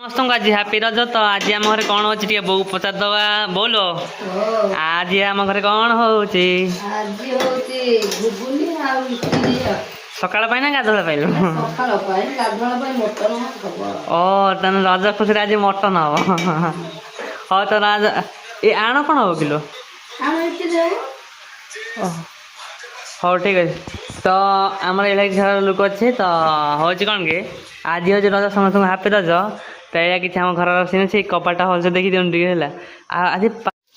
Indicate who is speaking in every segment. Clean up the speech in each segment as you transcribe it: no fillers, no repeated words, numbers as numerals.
Speaker 1: ସମସ୍ତଙ୍କୁ ଆଜି ହାପି ରଜ। ତ ଆଜି ଆମ ଘରେ କ'ଣ ହଉଛି ଟିକେ ବୋଉ ପଚାରି ଦବା। ବୋଉଲୋ ଆଜି ଆମ ଘରେ କ'ଣ ହଉଛି?
Speaker 2: ଆଜି ହଉଛି ଘୁଗୁନି ଆଉ ଇଟିଲି।
Speaker 1: ସକାଳ ପାଇଁ ନା ଗାଧୁଆଳ ପାଇଁ?
Speaker 2: ସକାଳ ପାଇଁ, ଗାଧୁଆଳ ପାଇଁ ମଟନ ହବ।
Speaker 1: ଓ ତାହେଲେ ରଜ ଖୁସିରେ ଆଜି ମଟନ ହବ। ହଉ ତ ଏ ଆଣ କ'ଣ ହବ କିଲୋ?
Speaker 2: ଆମ ଇଟିଲି ହବ।
Speaker 1: ହଉ ଠିକ୍ ଅଛି। ତ ଆମର ଏଇଟା ଘର ଲୋକ ଅଛି। ତ ହଉଛି କ'ଣ କି ଆଜି ହଉଛି ରଜ, ସମସ୍ତଙ୍କୁ ହାପି ରଜ। ତ ଏଇଆ କିଛି ଆମ ଘରର ସିନ୍ ଅଛି। କବାଟା ଭଲସେ ଦେଖି ଦିଅନ୍ତୁ ଟିକେ ହେଲା। ଆଉ ଆଜି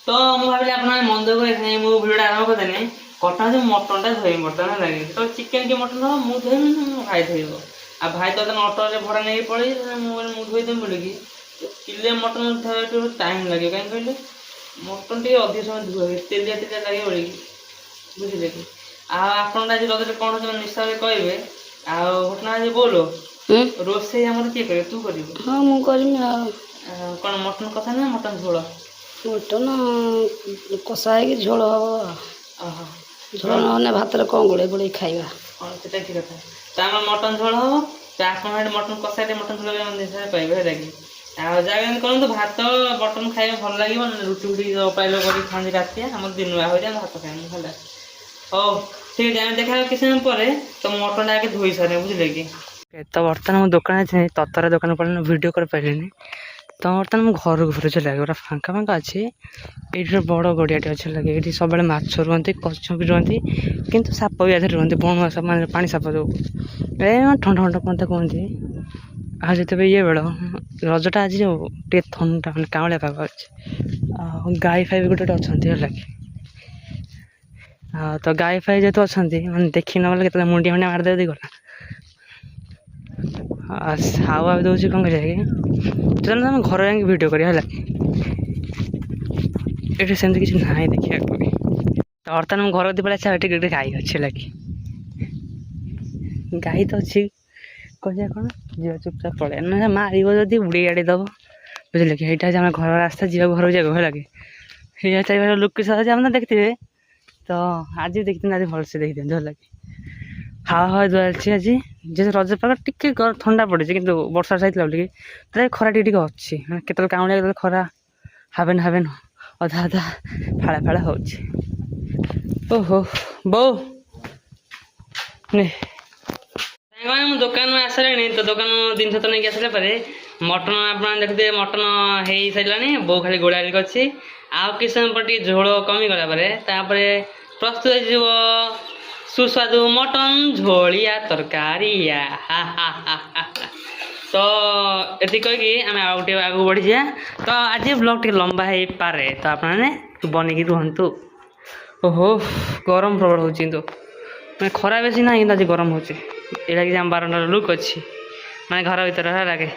Speaker 1: ତ ମୁଁ ଭାବିଲି ଆପଣମାନେ ମନ ଦୁଃଖ କରିଥାନ୍ତି, ମୁଁ ଭିଡ଼ିଓଟା ଆରମ୍ଭ କରିଦେଲି। କଟା ହେଉଛି ମଟନଟା ଧୋଇବି ବର୍ତ୍ତମାନ ଲାଗି। ତ ଚିକେନ୍ କି ମଟନ୍ ହବ ମୁଁ ଧୋଇବି ନା ମୋ ଭାଇ ଧୋଇବ? ଆଉ ଭାଇ ତ ଅଟୋରେ ଭଡ଼ା ନେଇକି ପଳେଇ, ମୁଁ ଧୋଇଦେବି ବୋଲିକି କିଲେ ମଟନ୍ ଧୋଇବାକୁ ଟାଇମ୍ ଲାଗିବ। କାହିଁକି କହିଲେ ମଟନ୍ ଟିକେ ଅଧିକ ସମୟ ଧୁଆ ହୁଏ, ତେଲିଆ ତେଲିଆ ଲାଗେ ବୋଲିକି, ବୁଝିଲେ କି? ଆଉ ଆପଣ ଆଜି ରଜରେ କ'ଣ ହେଉଛି ନିଶ୍ଚୟ କହିବେ। ଆଉ ଘଟଣା ଆଜି ବୋଉଲୋ ରୋଷେଇ ଆମର କିଏ କରିବେ? ତୁ କରିବୁ?
Speaker 2: ହଁ ମୁଁ କରିବି। ଆଉ
Speaker 1: କ'ଣ ମଟନ୍ କଷା ନା ମଟନ୍ ଝୋଳ?
Speaker 2: ମଟନ କଷା ହେଇକି ଝୋଳ ହବ।
Speaker 1: ଓହୋ,
Speaker 2: ଝୋଳ ନହେଲେ ଭାତରେ କ'ଣ ଗୋଳେଇ ଗୋଳେଇ ଖାଇବା।
Speaker 1: ହଁ ସେଟା ଠିକ୍ କଥା। ତ ଆମର ମଟନ୍ ଝୋଳ ହବ। ତ ଆପଣ ସେଠି ମଟନ୍ କଷା ମଟନ୍ ଝୋଳ ନିଶ୍ଚୟ ପାଇବେ ହେଲା କି? ଆଉ ଯାହା କେମିତି କରନ୍ତୁ, ଭାତ ମଟନ୍ ଖାଇବା ଭଲ ଲାଗିବ। ରୁଟି ଫୁଟି ପାଇଲେ କରିକି ଖାଆନ୍ତି ରାତିରେ, ଆମର ଦିନୁଆ ହେଉଛି ଆମେ ଭାତ ଖାଇବୁ ହେଲା। ହଉ ଠିକ୍ ଅଛି, ଆମେ ଦେଖା କିଛି ସମୟ ପରେ। ତ ମଟନ୍ଟା ଆଗେ ଧୋଇ ସାରେ, ବୁଝିଲେ କି? ତ ବର୍ତ୍ତମାନ ମୁଁ ଦୋକାନରେ ଥିଲି, ତତରା ଦୋକାନ ପଳେଇଲି, ଭିଡ଼ିଓ କରିପାରିଲିନି। ତ ବର୍ତ୍ତମାନ ମୁଁ ଘରକୁ ଫେରୁଛି ଲାଗେ, ଗୋଟେ ଫାଙ୍କା ଫାଙ୍କା ଅଛି। ଏଇଠି ଗୋଟେ ବଡ଼ ଗଡ଼ିଆଟେ ଅଛି ଲାଗେ। ଏଇଠି ସବୁବେଳେ ମାଛ ରୁହନ୍ତି, କଛ ବି ରୁହନ୍ତି, କିନ୍ତୁ ସାପ ବି ଆଧିରେ ରୁହନ୍ତି। ବଣୁଆ ସାପ, ମାନେ ପାଣି ସାପ ଯେଉଁ ଥଣ୍ଡା ଥଣ୍ଡା ପନ୍ଥା କୁହନ୍ତି। ଆଉ ଯେତେବେଳେ ଇଏ ବେଳ ରଜଟା ଆଜି ଯେଉଁ ଟିକେ ଥଣ୍ଡା, ମାନେ କାଉଁଳିଆ ପାଗ ଅଛି। ଆଉ ଗାଈ ଫାଇ ବି ଗୋଟେ ଅଛନ୍ତି ହେଲା କି? ଆଉ ତ ଗାଈ ଫାଇ ଯେହେତୁ ଅଛନ୍ତି, ମାନେ ଦେଖି ନେଲେ କେତେବେଳେ ମୁଣ୍ଡିଆ ମାରିଦେବେ ଦେଇ ଗଲା। ହାୱା ବି ଦେଉଛି, କ'ଣ କରିବା କି? ଚାଲନ୍ତୁ ଆମେ ଘରେ ଯାଇକି ଭିଡ଼ିଓ କରିବା ହେଲା। ଏଠି ସେମିତି କିଛି ନାହିଁ ଦେଖିବାକୁ ବି। ତ ବର୍ତ୍ତମାନ ମୁଁ ଘର କତି ପଳେଇ ଆସିବା। ଏଠି ଗୋଟେ ଗାଈ ଅଛି ହେଲା କି? ଗାଈ ତ ଅଛି, କହିବା କ'ଣ ଯିବା ଚୁପଚାପ ପଳେଇବା, ନା ମାରିବ ଯଦି ଉଡ଼େଇ ଆଡ଼େଇ ଦେବ, ବୁଝିଲେ କି? ଏଇଟା ହେଉଛି ଆମ ଘର ରାସ୍ତା ଯିବାକୁ, ଘରକୁ ଯିବାକୁ ହେଲା କି? ଏଇଆ ଚାରିପାଖରେ ଲୋକେସନ୍ ଅଛି, ଆପଣ ଦେଖିଥିବେ। ତ ଆଜି ଦେଖିଛନ୍ତି, ଆଜି ଭଲସେ ଦେଖିଦିଅନ୍ତୁ ହେଲା କି? ହାୱା ଚାଲିଛି ଆଜି, ଯେହେତୁ ରଜ ପାଗ ଟିକେ ଥଣ୍ଡା ପଡ଼ିଛି, କିନ୍ତୁ ବର୍ଷା ଯାଇଥିଲା ବୋଲିକି ତାହେଲେ ଖରା ଟିକେ ଟିକେ ଅଛି। ମାନେ କେତେବେଳେ କାଉଁଳିଆ, କେତେବେଳେ ଖରା ହାବେନ୍ ଅଧା ଅଧା ଫାଳେ ଫାଳେ ହେଉଛି। ଓହୋ ବୋଉ ସାଙ୍ଗମାନେ ମୁଁ ଦୋକାନରୁ ଆସିଲାଣି। ତ ଦୋକାନ ଜିନିଷ ତ ନେଇକି ଆସିଲା ପରେ ମଟନ୍ ଆପଣ ଦେଖୁଥିବେ, ମଟନ୍ ହେଇସାରିଲାଣି। ବୋଉ ଖାଲି ଗୋଳାଳି କରିଛି। ଆଉ କିଛି ସମୟ ପରେ ଟିକେ ଝୋଳ କମିଗଲା ପରେ ତାପରେ ପ୍ରସ୍ତୁତ ହେଇଯିବ ସୁସ୍ୱାଦୁ ମଟନ୍ ଝୋଳିଆ ତରକାରୀଆ। ତ ଏତିକି କହିକି ଆମେ ଆଉ ଟିକେ ଆଗକୁ ବଢ଼ିଯିବା। ତ ଆଜି ବ୍ଲଗ୍ ଟିକେ ଲମ୍ବା ହେଇପାରେ, ତ ଆପଣମାନେ ବନେଇକି ରୁହନ୍ତୁ। ଓହୋ ଗରମ ପ୍ରବଳ ହେଉଛି, କିନ୍ତୁ ମାନେ ଖରା ବେଶୀ ନାହିଁ, କିନ୍ତୁ ଆଜି ଗରମ ହେଉଛି। ଏଇଟା କିଛି ଆମ ବାରଣ୍ଡାର ଲୁକ୍ ଅଛି, ମାନେ ଘର ଭିତରେ ଲାଗେ।